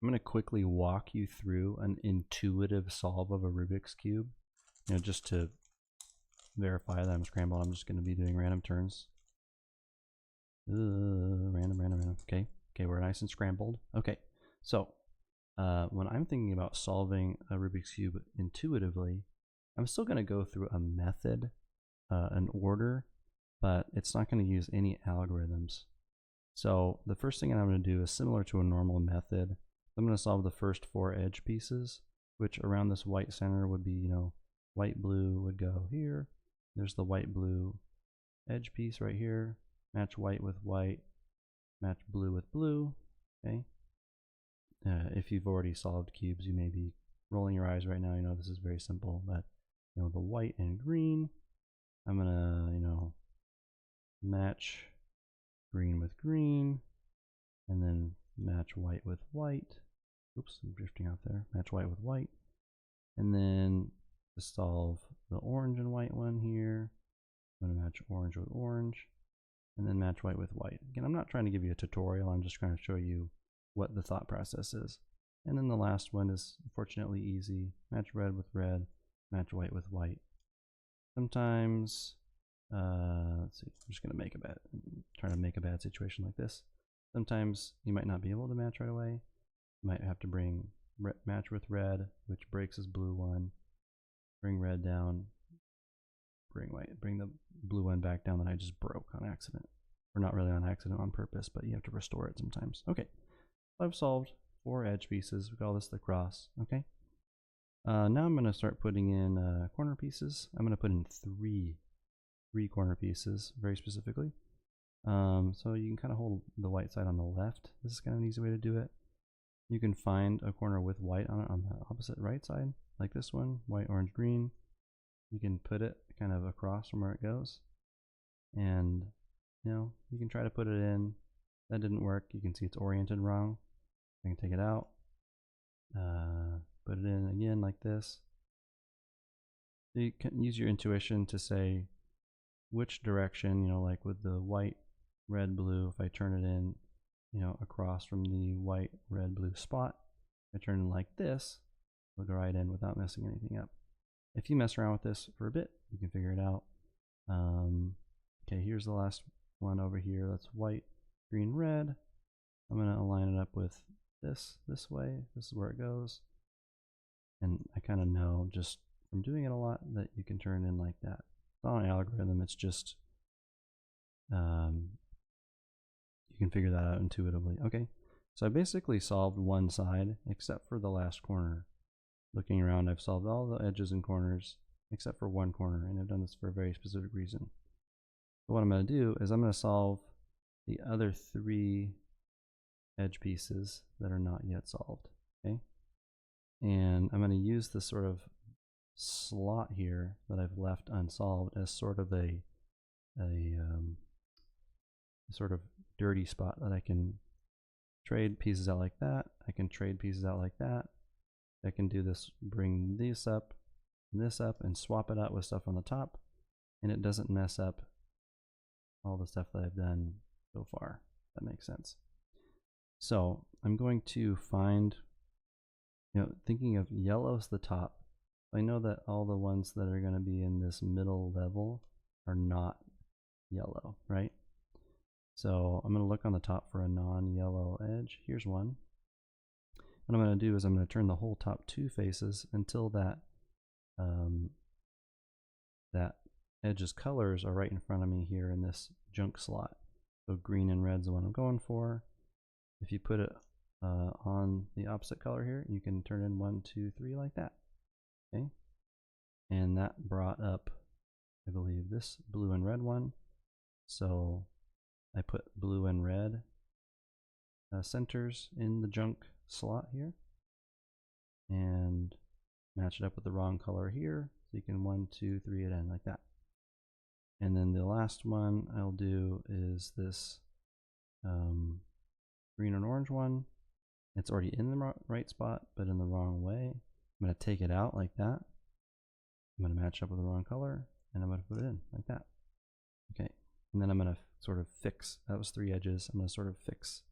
I'm going to quickly walk you through an intuitive solve of a Rubik's Cube. Just to verify that I'm scrambled, I'm just going to be doing random turns. Random. Okay, we're nice and scrambled. Okay, so when I'm thinking about solving a Rubik's Cube intuitively, I'm still going to go through a method, an order, but it's not going to use any algorithms. So the first thing I'm going to do is similar to a normal method. I'm going to solve the first 4 edge pieces, which around this white center would be, white blue would go here. There's the white blue edge piece right here. Match white with white, match blue with blue. Okay. If you've already solved cubes, you may be rolling your eyes right now. This is very simple, but the white and green, I'm gonna match green with green, and then match white with white. Oops, I'm drifting out there. Match white with white, and then to solve the orange and white one here, I'm gonna match orange with orange, and then match white with white. Again, I'm not trying to give you a tutorial. I'm just trying to show you what the thought process is. And then the last one is fortunately easy. Match red with red, match white with white. Sometimes, let's see, I'm just gonna try to make a bad situation like this. Sometimes you might not be able to match right away. You might have to bring match with red, which breaks this blue one. Bring red down, bring the blue one back down that I just broke on accident. Or not really on accident, on purpose, but you have to restore it sometimes. Okay, I've solved 4 edge pieces. We call this the cross. Okay. Now I'm going to start putting in corner pieces. I'm going to put in three corner pieces, very specifically. So you can kind of hold the white side on the left. This is kind of an easy way to do it. You can find a corner with white on it on the opposite right side, like this one, white, orange, green. You can put it kind of across from where it goes. And, you can try to put it in. That didn't work. You can see it's oriented wrong. I can take it out. Put it in again like this. You can use your intuition to say which direction, like with the white, red, blue, if I turn it in, across from the white, red, blue spot, I turn it like this, it'll go right in without messing anything up. If you mess around with this for a bit, you can figure it out. Okay, here's the last one over here. That's white, green, red. I'm going to align it up with this way. This is where it goes. And I kind of know just from doing it a lot that you can turn in like that. It's not an algorithm, it's just you can figure that out intuitively. Okay, so I basically solved one side except for the last corner. Looking around, I've solved all the edges and corners except for one corner, and I've done this for a very specific reason. So what I'm going to do is I'm going to solve the other 3 edge pieces that are not yet solved. Okay, and I'm going to use this sort of slot here that I've left unsolved as sort of a sort of dirty spot that I can trade pieces out like that. I can trade pieces out like that. I can do this, bring this up, and swap it out with stuff on the top, and it doesn't mess up all the stuff that I've done so far. That makes sense. So I'm going to find, thinking of yellow's the top. I know that all the ones that are going to be in this middle level are not yellow, right? So I'm going to look on the top for a non-yellow edge. Here's one. What I'm going to do is I'm going to turn the whole top 2 faces until that that edge's colors are right in front of me here in this junk slot. So green and red's the one I'm going for. If you put it on the opposite color here, you can turn in 1, 2, 3 like that. Okay, and that brought up, I believe, this blue and red one. So I put blue and red centers in the junk slot here and match it up with the wrong color here, so you can 1, 2, 3 it in like that. And then the last one I'll do is this green and orange one. It's already in the right spot, but in the wrong way. I'm going to take it out like that. I'm going to match up with the wrong color, and I'm going to put it in like that. Okay, and then I'm going to sort of fix. That was 3 edges. I'm going to sort of fix.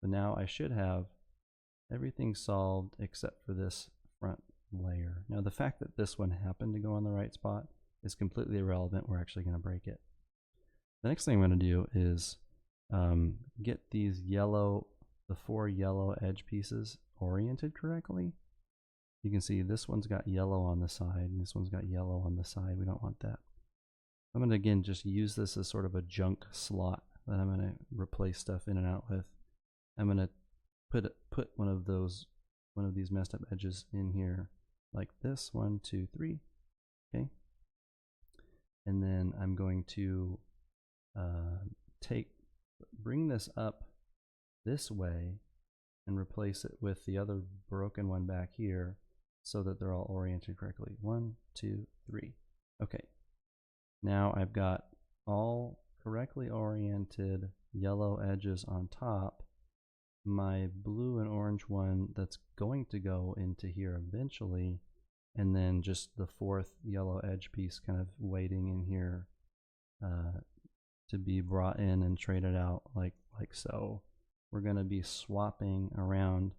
So now I should have everything's solved except for this front layer. Now the fact that this one happened to go on the right spot is completely irrelevant. We're actually going to break it. The next thing I'm going to do is get these yellow, the 4 yellow edge pieces oriented correctly. You can see this one's got yellow on the side, and this one's got yellow on the side. We don't want that. I'm going to again just use this as sort of a junk slot that I'm going to replace stuff in and out with. I'm going to put one of these messed up edges in here like this. 1, 2, 3. Okay. And then I'm going to bring this up this way and replace it with the other broken one back here so that they're all oriented correctly. 1, 2, 3. Okay. Now I've got all correctly oriented yellow edges on top. My blue and orange one that's going to go into here eventually, and then just the 4th yellow edge piece kind of waiting in here to be brought in and traded out like so. We're going to be swapping around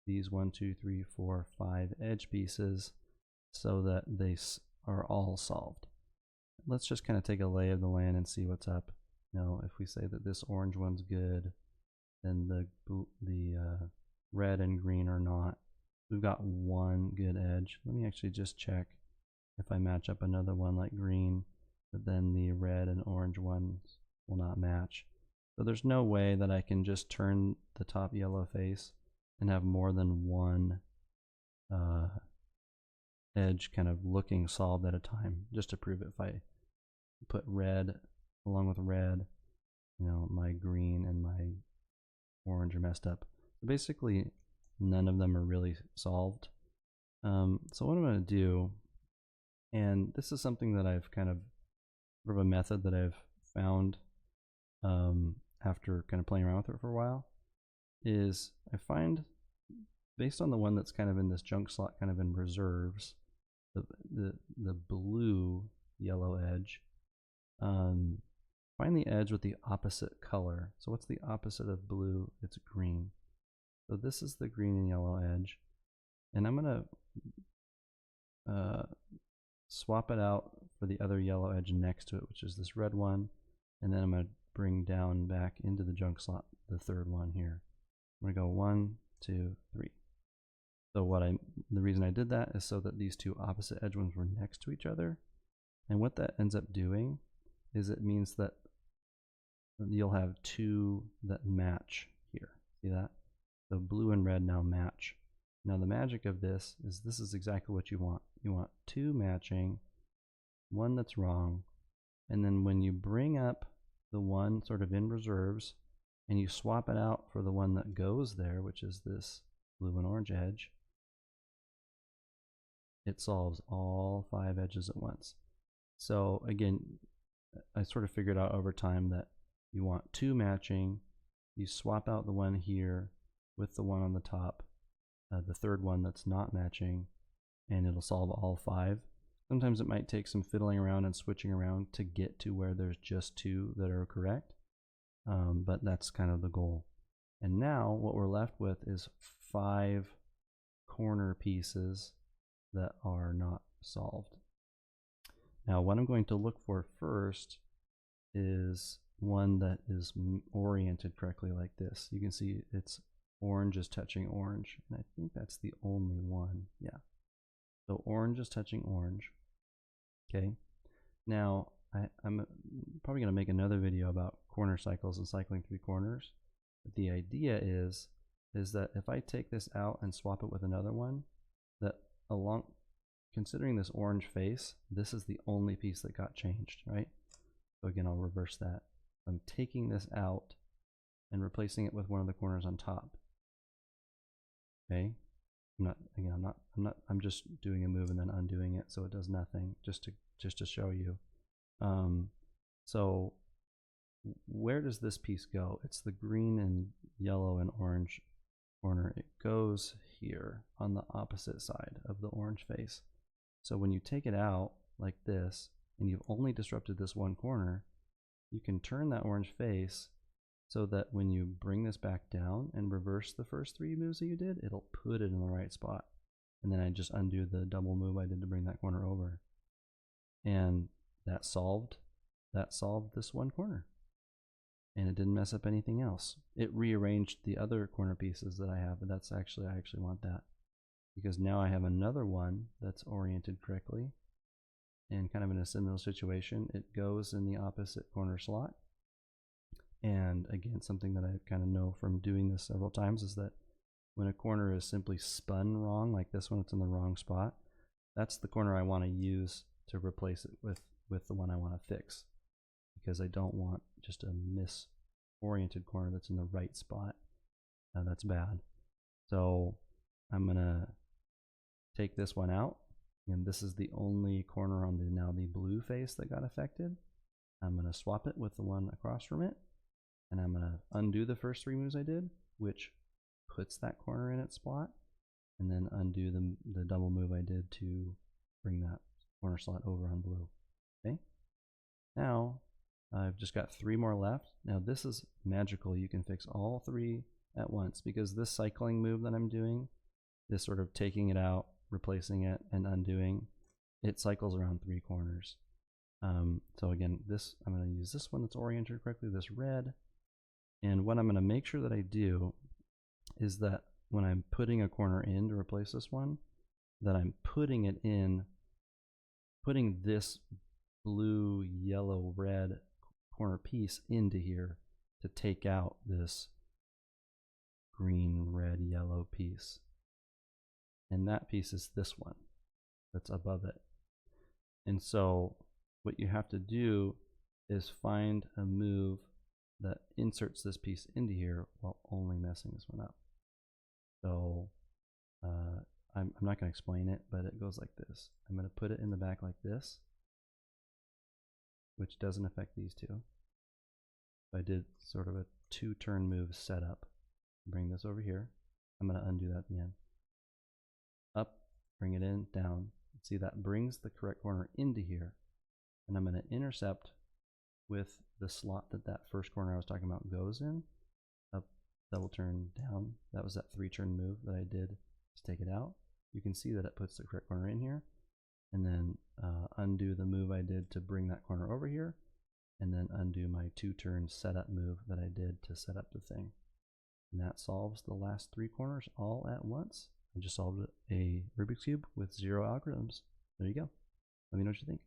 these 1, 2, 3, 4, 5 edge pieces so that they are all solved. Let's just kind of take a lay of the land and see what's up. Now, if we say that this orange one's good, then the red and green are not. We've got one good edge. Let me actually just check if I match up another one like green, but then the red and orange ones will not match. So there's no way that I can just turn the top yellow face and have more than one edge kind of looking solved at a time, just to prove it. If I put red along with red, you know, my green and my orange are messed up. So basically, none of them are really solved. So what I'm going to do, and this is something that I've kind of, sort of a method that I've found after kind of playing around with it for a while, is I find, based on the one that's kind of in this junk slot, kind of in reserves, the blue yellow edge, find the edge with the opposite color. So what's the opposite of blue? It's green. So this is the green and yellow edge, and I'm going to swap it out for the other yellow edge next to it, which is this red one, and then I'm going to bring down back into the junk slot the 3rd one here. I'm going to go 1, 2, 3. So the reason I did that is so that these two opposite edge ones were next to each other, and what that ends up doing is it means that you'll have 2 that match here. See that? So blue and red now match. Now the magic of this is exactly what you want. You want 2 matching, 1 that's wrong, and then when you bring up the one sort of in reserves and you swap it out for the one that goes there, which is this blue and orange edge, it solves all 5 edges at once. So again, I sort of figured out over time that you want 2 matching, you swap out the one here with the one on the top, the 3rd one that's not matching, and it'll solve all 5. Sometimes it might take some fiddling around and switching around to get to where there's just 2 that are correct, but that's kind of the goal. And now what we're left with is 5 corner pieces that are not solved. Now what I'm going to look for first is one that is oriented correctly like this. You can see it's orange is touching orange, and I think that's the only one. Yeah. So orange is touching orange. Okay. Now I'm probably going to make another video about corner cycles and cycling through corners. But the idea is that if I take this out and swap it with another one, that considering this orange face, this is the only piece that got changed, right? So again, I'll reverse that. I'm taking this out and replacing it with one of the corners on top. Okay. I'm just doing a move and then undoing it, so it does nothing, just to show you. So where does this piece go? It's the green and yellow and orange corner. It goes here on the opposite side of the orange face. So when you take it out like this, and you've only disrupted this one corner, you can turn that orange face so that when you bring this back down and reverse the first 3 moves that you did, it'll put it in the right spot. And then I just undo the double move I did to bring that corner over. And that solved this one corner. And it didn't mess up anything else. It rearranged the other corner pieces that I have, but I actually want that. Because now I have another one that's oriented correctly. And kind of in a similar situation, it goes in the opposite corner slot. And again, something that I kind of know from doing this several times is that when a corner is simply spun wrong, like this one, it's in the wrong spot, that's the corner I want to use to replace it with the one I want to fix. Because I don't want just a misoriented corner that's in the right spot. That's bad. So I'm going to take this one out. And this is the only corner on now the blue face that got affected. I'm going to swap it with the one across from it. And I'm going to undo the first 3 moves I did, which puts that corner in its spot. And then undo the double move I did to bring that corner slot over on blue. Okay. Now I've just got 3 more left. Now this is magical. You can fix all 3 at once because this cycling move that I'm doing, this sort of taking it out, replacing it, and undoing, it cycles around 3 corners. So again, I'm going to use this one that's oriented correctly, this red. And what I'm going to make sure that I do is that when I'm putting a corner in to replace this one, that I'm putting this blue, yellow, red corner piece into here to take out this green, red, yellow piece. And that piece is this one that's above it. And so what you have to do is find a move that inserts this piece into here while only messing this one up. So I'm not going to explain it, but it goes like this. I'm going to put it in the back like this, which doesn't affect these two. I did sort of a 2-turn move setup. Bring this over here. I'm going to undo that at the end. Up, bring it in, down. See, that brings the correct corner into here. And I'm going to intercept with the slot that first corner I was talking about goes in. Up, double turn, down. That was that 3-turn move that I did to take it out. You can see that it puts the correct corner in here. And then undo the move I did to bring that corner over here. And then undo my 2-turn setup move that I did to set up the thing. And that solves the last 3 corners all at once. I just solved a Rubik's Cube with 0 algorithms. There you go. Let me know what you think.